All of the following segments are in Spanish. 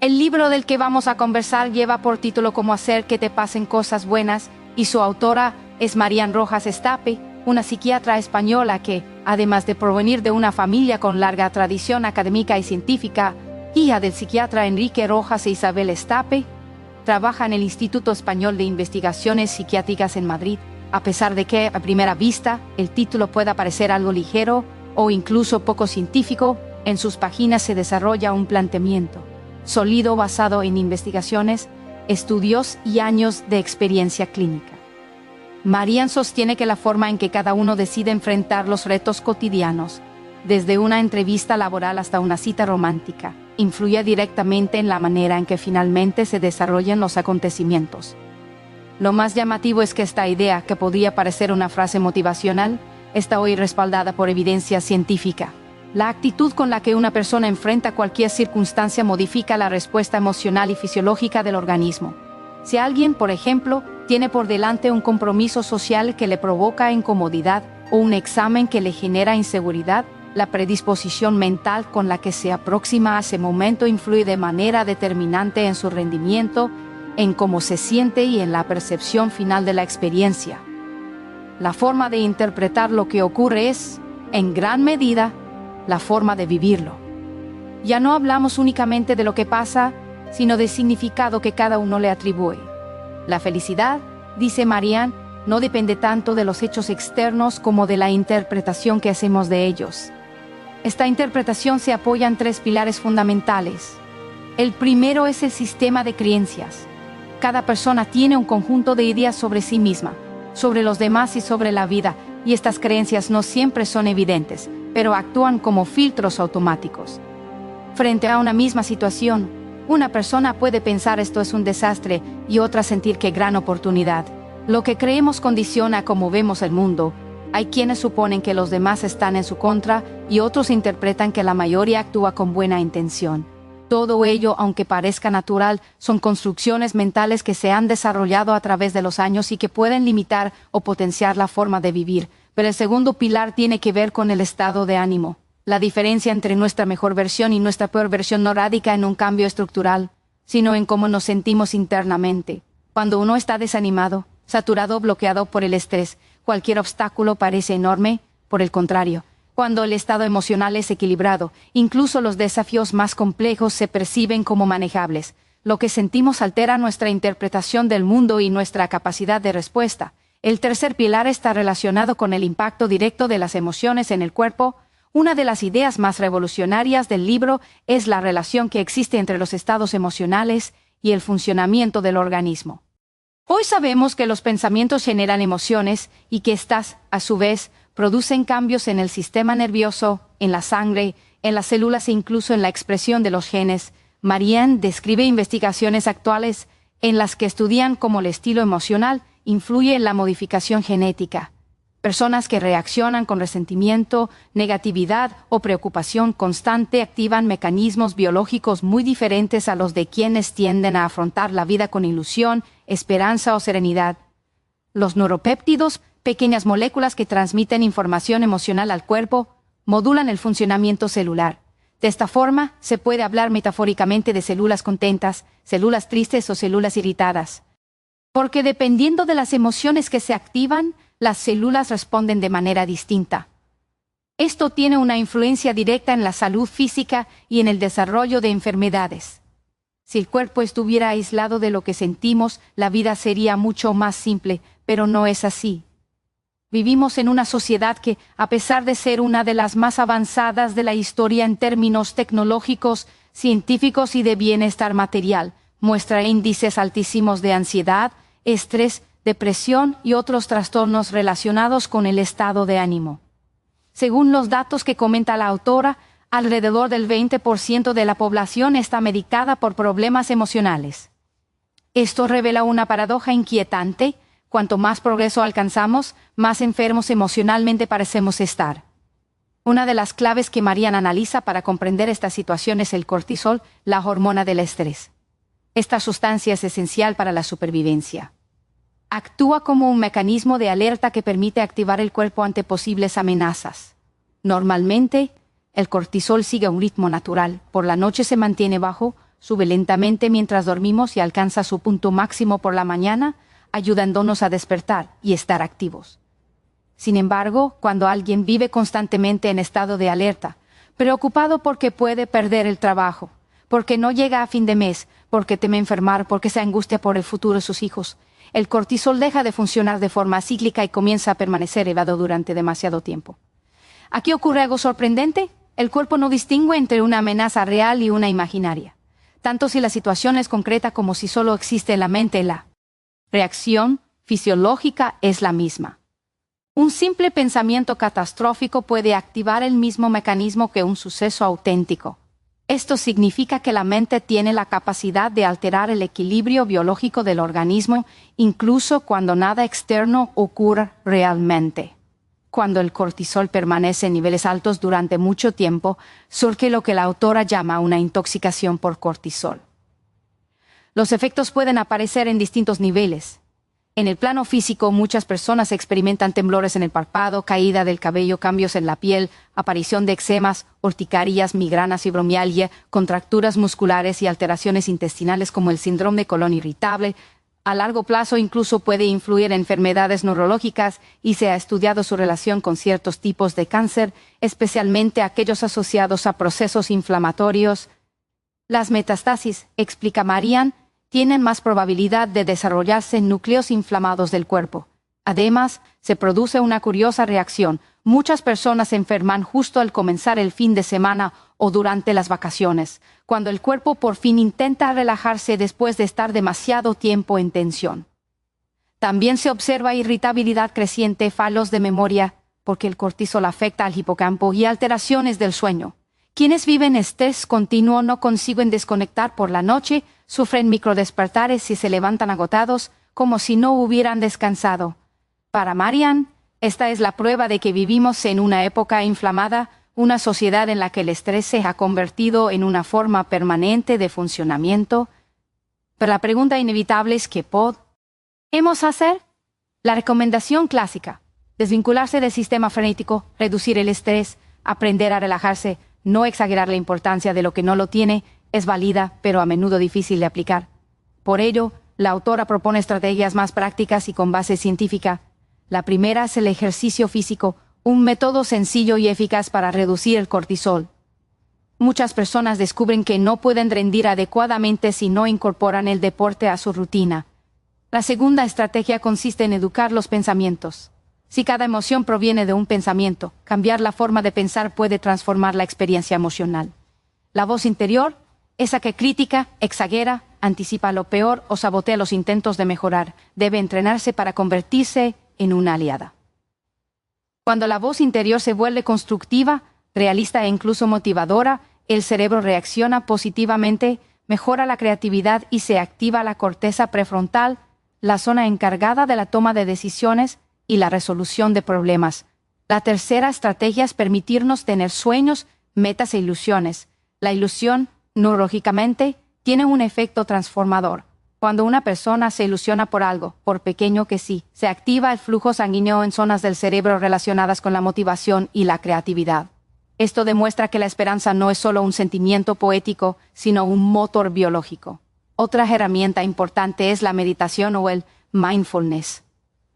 El libro del que vamos a conversar lleva por título Cómo hacer que te pasen cosas buenas y su autora es Marian Rojas Estape, una psiquiatra española que, además de provenir de una familia con larga tradición académica y científica, hija del psiquiatra Enrique Rojas e Isabel Estape, trabaja en el Instituto Español de Investigaciones Psiquiátricas en Madrid, a pesar de que, a primera vista, el título pueda parecer algo ligero o incluso poco científico. En sus páginas se desarrolla un planteamiento sólido basado en investigaciones, estudios y años de experiencia clínica. Marian sostiene que la forma en que cada uno decide enfrentar los retos cotidianos, desde una entrevista laboral hasta una cita romántica, influye directamente en la manera en que finalmente se desarrollan los acontecimientos. Lo más llamativo es que esta idea, que podría parecer una frase motivacional, está hoy respaldada por evidencia científica. La actitud con la que una persona enfrenta cualquier circunstancia modifica la respuesta emocional y fisiológica del organismo. Si alguien, por ejemplo, tiene por delante un compromiso social que le provoca incomodidad o un examen que le genera inseguridad, la predisposición mental con la que se aproxima a ese momento influye de manera determinante en su rendimiento, en cómo se siente y en la percepción final de la experiencia. La forma de interpretar lo que ocurre es, en gran medida, la forma de vivirlo. Ya no hablamos únicamente de lo que pasa, sino del significado que cada uno le atribuye. La felicidad, dice Marian, no depende tanto de los hechos externos como de la interpretación que hacemos de ellos. Esta interpretación se apoya en tres pilares fundamentales. El primero es el sistema de creencias. Cada persona tiene un conjunto de ideas sobre sí misma, sobre los demás y sobre la vida, y estas creencias no siempre son evidentes, pero actúan como filtros automáticos. Frente a una misma situación, una persona puede pensar esto es un desastre y otra sentir qué gran oportunidad. Lo que creemos condiciona cómo vemos el mundo. Hay quienes suponen que los demás están en su contra y otros interpretan que la mayoría actúa con buena intención. Todo ello, aunque parezca natural, son construcciones mentales que se han desarrollado a través de los años y que pueden limitar o potenciar la forma de vivir. Pero el segundo pilar tiene que ver con el estado de ánimo. La diferencia entre nuestra mejor versión y nuestra peor versión no radica en un cambio estructural, sino en cómo nos sentimos internamente. Cuando uno está desanimado, saturado o bloqueado por el estrés, cualquier obstáculo parece enorme. Por el contrario, cuando el estado emocional es equilibrado, incluso los desafíos más complejos se perciben como manejables. Lo que sentimos altera nuestra interpretación del mundo y nuestra capacidad de respuesta. El tercer pilar está relacionado con el impacto directo de las emociones en el cuerpo. Una de las ideas más revolucionarias del libro es la relación que existe entre los estados emocionales y el funcionamiento del organismo. Hoy sabemos que los pensamientos generan emociones y que éstas, a su vez, producen cambios en el sistema nervioso, en la sangre, en las células e incluso en la expresión de los genes. Marian describe investigaciones actuales en las que estudian cómo el estilo emocional influye en la modificación genética. Personas que reaccionan con resentimiento, negatividad o preocupación constante activan mecanismos biológicos muy diferentes a los de quienes tienden a afrontar la vida con ilusión, esperanza o serenidad. Los neuropéptidos, pequeñas moléculas que transmiten información emocional al cuerpo, modulan el funcionamiento celular. De esta forma, se puede hablar metafóricamente de células contentas, células tristes o células irritadas. Porque dependiendo de las emociones que se activan, las células responden de manera distinta. Esto tiene una influencia directa en la salud física y en el desarrollo de enfermedades. Si el cuerpo estuviera aislado de lo que sentimos, la vida sería mucho más simple, pero no es así. Vivimos en una sociedad que, a pesar de ser una de las más avanzadas de la historia en términos tecnológicos, científicos y de bienestar material, muestra índices altísimos de ansiedad, estrés, depresión y otros trastornos relacionados con el estado de ánimo. Según los datos que comenta la autora, alrededor del 20% de la población está medicada por problemas emocionales. Esto revela una paradoja inquietante. Cuanto más progreso alcanzamos, más enfermos emocionalmente parecemos estar. Una de las claves que Marian analiza para comprender esta situación es el cortisol, la hormona del estrés. Esta sustancia es esencial para la supervivencia. Actúa como un mecanismo de alerta que permite activar el cuerpo ante posibles amenazas. Normalmente, el cortisol sigue un ritmo natural. Por la noche se mantiene bajo, sube lentamente mientras dormimos y alcanza su punto máximo por la mañana, ayudándonos a despertar y estar activos. Sin embargo, cuando alguien vive constantemente en estado de alerta, preocupado porque puede perder el trabajo, porque no llega a fin de mes, porque teme enfermar, porque se angustia por el futuro de sus hijos, el cortisol deja de funcionar de forma cíclica y comienza a permanecer elevado durante demasiado tiempo. Aquí ocurre algo sorprendente. El cuerpo no distingue entre una amenaza real y una imaginaria, tanto si la situación es concreta como si solo existe en la mente. La reacción fisiológica es la misma. Un simple pensamiento catastrófico puede activar el mismo mecanismo que un suceso auténtico. Esto significa que la mente tiene la capacidad de alterar el equilibrio biológico del organismo, incluso cuando nada externo ocurre realmente. Cuando el cortisol permanece en niveles altos durante mucho tiempo, surge lo que la autora llama una intoxicación por cortisol. Los efectos pueden aparecer en distintos niveles. En el plano físico, muchas personas experimentan temblores en el párpado, caída del cabello, cambios en la piel, aparición de eczemas, urticarias, migrañas, fibromialgia, contracturas musculares y alteraciones intestinales como el síndrome de colon irritable. A largo plazo incluso puede influir en enfermedades neurológicas y se ha estudiado su relación con ciertos tipos de cáncer, especialmente aquellos asociados a procesos inflamatorios. Las metástasis, explica Marian, tienen más probabilidad de desarrollarse en núcleos inflamados del cuerpo. Además, se produce una curiosa reacción. Muchas personas se enferman justo al comenzar el fin de semana o durante las vacaciones, cuando el cuerpo por fin intenta relajarse después de estar demasiado tiempo en tensión. También se observa irritabilidad creciente, fallos de memoria, porque el cortisol afecta al hipocampo, y alteraciones del sueño. Quienes viven estrés continuo no consiguen desconectar por la noche, sufren microdespertares y se levantan agotados, como si no hubieran descansado. Para Marian, esta es la prueba de que vivimos en una época inflamada, una sociedad en la que el estrés se ha convertido en una forma permanente de funcionamiento. Pero la pregunta inevitable es ¿qué podemos hacer? La recomendación clásica: desvincularse del sistema frenético, reducir el estrés, aprender a relajarse, no exagerar la importancia de lo que no lo tiene, es válida, pero a menudo difícil de aplicar. Por ello, la autora propone estrategias más prácticas y con base científica. La primera es el ejercicio físico, un método sencillo y eficaz para reducir el cortisol. Muchas personas descubren que no pueden rendir adecuadamente si no incorporan el deporte a su rutina. La segunda estrategia consiste en educar los pensamientos. Si cada emoción proviene de un pensamiento, cambiar la forma de pensar puede transformar la experiencia emocional. La voz interior, esa que critica, exagera, anticipa lo peor o sabotea los intentos de mejorar, debe entrenarse para convertirse en una aliada. Cuando la voz interior se vuelve constructiva, realista e incluso motivadora, el cerebro reacciona positivamente, mejora la creatividad y se activa la corteza prefrontal, la zona encargada de la toma de decisiones y la resolución de problemas. La tercera estrategia es permitirnos tener sueños, metas e ilusiones. La ilusión, neurológicamente, tiene un efecto transformador. Cuando una persona se ilusiona por algo, por pequeño que sí, se activa el flujo sanguíneo en zonas del cerebro relacionadas con la motivación y la creatividad. Esto demuestra que la esperanza no es solo un sentimiento poético, sino un motor biológico. Otra herramienta importante es la meditación o el mindfulness.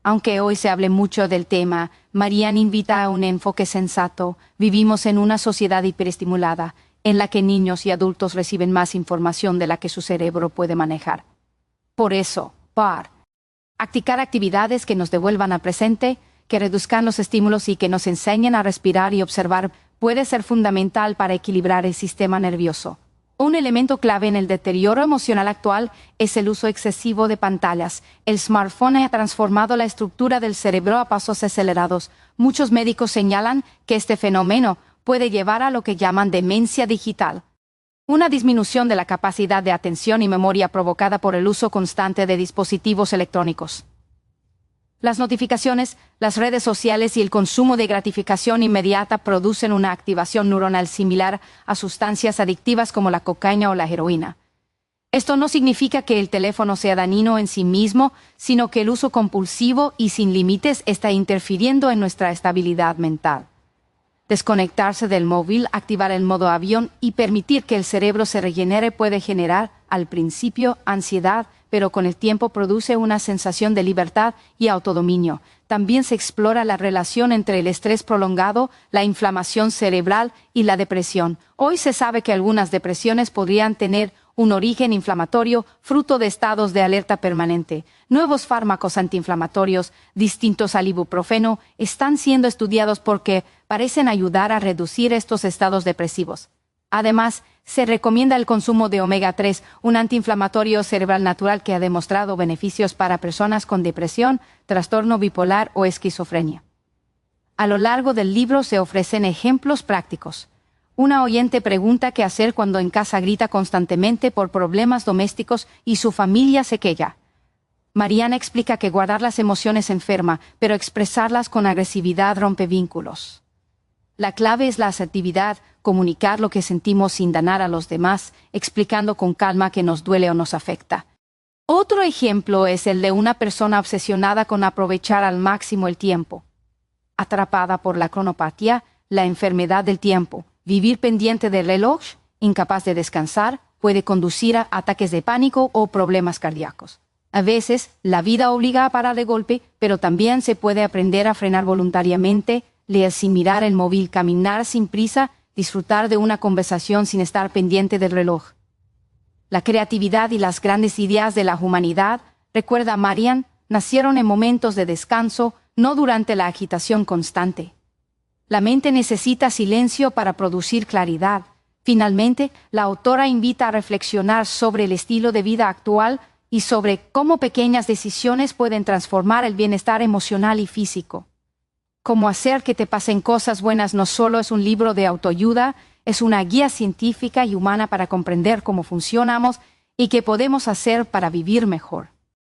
Aunque hoy se hable mucho del tema, Marian invita a un enfoque sensato. Vivimos en una sociedad hiperestimulada, en la que niños y adultos reciben más información de la que su cerebro puede manejar. Por eso, practicar actividades que nos devuelvan al presente, que reduzcan los estímulos y que nos enseñen a respirar y observar puede ser fundamental para equilibrar el sistema nervioso. Un elemento clave en el deterioro emocional actual es el uso excesivo de pantallas. El smartphone ha transformado la estructura del cerebro a pasos acelerados. Muchos médicos señalan que este fenómeno puede llevar a lo que llaman demencia digital, una disminución de la capacidad de atención y memoria provocada por el uso constante de dispositivos electrónicos. Las notificaciones, las redes sociales y el consumo de gratificación inmediata producen una activación neuronal similar a sustancias adictivas como la cocaína o la heroína. Esto no significa que el teléfono sea dañino en sí mismo, sino que el uso compulsivo y sin límites está interfiriendo en nuestra estabilidad mental. Desconectarse del móvil, activar el modo avión y permitir que el cerebro se regenere puede generar, al principio, ansiedad, pero con el tiempo produce una sensación de libertad y autodominio. También se explora la relación entre el estrés prolongado, la inflamación cerebral y la depresión. Hoy se sabe que algunas depresiones podrían tener un origen inflamatorio fruto de estados de alerta permanente. Nuevos fármacos antiinflamatorios, distintos al ibuprofeno, están siendo estudiados porque parecen ayudar a reducir estos estados depresivos. Además, se recomienda el consumo de omega 3, un antiinflamatorio cerebral natural que ha demostrado beneficios para personas con depresión, trastorno bipolar o esquizofrenia. A lo largo del libro se ofrecen ejemplos prácticos. Una oyente pregunta qué hacer cuando en casa grita constantemente por problemas domésticos y su familia se queja. Mariana explica que guardar las emociones enferma, pero expresarlas con agresividad rompe vínculos. La clave es la asertividad, comunicar lo que sentimos sin dañar a los demás, explicando con calma que nos duele o nos afecta. Otro ejemplo es el de una persona obsesionada con aprovechar al máximo el tiempo. Atrapada por la cronopatía, la enfermedad del tiempo, vivir pendiente del reloj, incapaz de descansar, puede conducir a ataques de pánico o problemas cardíacos. A veces, la vida obliga a parar de golpe, pero también se puede aprender a frenar voluntariamente, leer sin mirar el móvil, caminar sin prisa, disfrutar de una conversación sin estar pendiente del reloj. La creatividad y las grandes ideas de la humanidad, recuerda Marian, nacieron en momentos de descanso, no durante la agitación constante. La mente necesita silencio para producir claridad. Finalmente, la autora invita a reflexionar sobre el estilo de vida actual y sobre cómo pequeñas decisiones pueden transformar el bienestar emocional y físico. Cómo hacer que te pasen cosas buenas no solo es un libro de autoayuda, es una guía científica y humana para comprender cómo funcionamos y qué podemos hacer para vivir mejor.